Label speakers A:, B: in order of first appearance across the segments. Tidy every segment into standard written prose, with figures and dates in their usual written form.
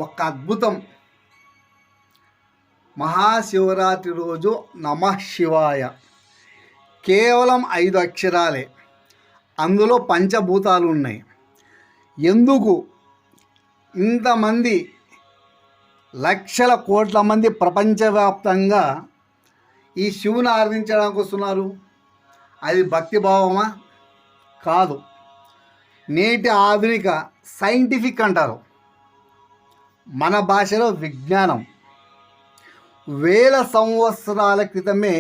A: ఒక అద్భుతం. మహాశివరాత్రి రోజు నమః శివాయ కేవలం 5 అక్షరాలే. అందులో పంచభూతాలు ఉన్నాయి. ఎందుకు ఇంతమంది లక్షల కోట్ల మంది ప్రపంచవ్యాప్తంగా ఈ శివుని ఆరాధించడానికి వస్తున్నారు? అది భక్తిభావమా? కాదు. నేటి ఆధునిక సైంటిఫిక్ అంటారు, మన భాషలో విజ్ఞానం. వేల సంవత్సరాల క్రితమే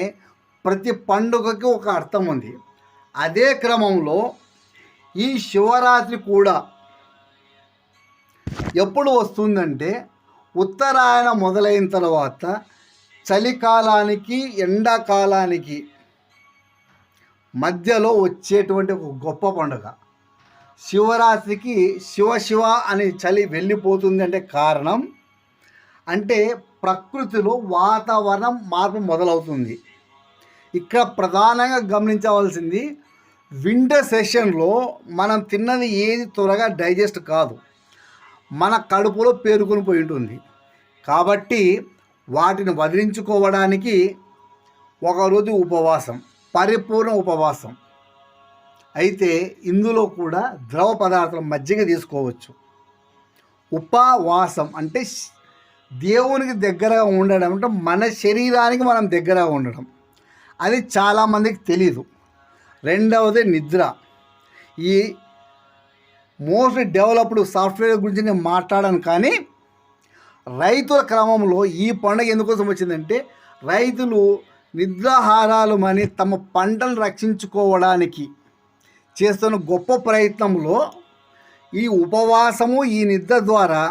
A: ప్రతి పండుగకి ఒక అర్థం ఉంది. అదే క్రమంలో ఈ శివరాత్రి కూడా ఎప్పుడు వస్తుందంటే, ఉత్తరాయణ మొదలైన తర్వాత చలికాలానికి ఎండాకాలానికి మధ్యలో వచ్చేటువంటి ఒక గొప్ప పండుగ. శివరాత్రికి శివ అని చలి వెళ్ళిపోతుంది అంటే కారణం అంటే ప్రకృతిలో వాతావరణం మార్పు మొదలవుతుంది. ఇక్కడ ప్రధానంగా గమనించవలసింది, వింటర్ సెషన్లో మనం తిన్నది ఏది త్వరగా డైజెస్ట్ కాదు, మన కడుపులో పేరుకొని పోయి ఉంటుంది. కాబట్టి వాటిని వదిలించుకోవడానికి ఒకరోజు ఉపవాసం, పరిపూర్ణ ఉపవాసం. అయితే ఇందులో కూడా ద్రవ పదార్థాలు మజ్జిగ తీసుకోవచ్చు. ఉపవాసం అంటే దేవునికి దగ్గరగా ఉండడం, అంటే మన శరీరానికి మనం దగ్గరగా ఉండడం. అది చాలామందికి తెలీదు. రెండవది నిద్ర. ఈ మోస్ట్ డెవలప్డ్ సాఫ్ట్వేర్ గురించి నేను మాట్లాడాను, కానీ రైతుల క్రమంలో ఈ పండుగ ఎందుకోసం వచ్చిందంటే, రైతులు నిద్రాహారాలు అని తమ పంటలు రక్షించుకోవడానికి చేస్తున్న గొప్ప ప్రయత్నంలో ఈ ఉపవాసము, ఈ నిద్ర ద్వారా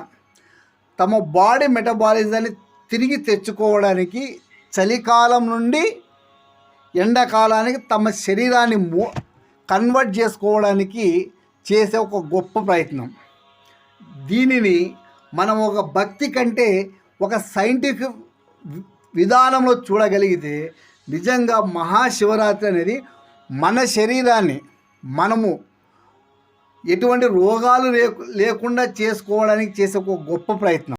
A: తమ బాడీ మెటబాలిజాన్ని తిరిగి తెచ్చుకోవడానికి, చలికాలం నుండి ఎండాకాలానికి తమ శరీరాన్ని కన్వర్ట్ చేసుకోవడానికి చేసే ఒక గొప్ప ప్రయత్నం. దీనిని మనం ఒక భక్తి కంటే ఒక సైంటిఫిక్ విధానంలో చూడగలిగితే, నిజంగా మహాశివరాత్రి అనేది మన శరీరాన్ని మనము ఎటువంటి రోగాలు లేకుండా చేసుకోవడానికి చేసే ఒక గొప్ప ప్రయత్నం.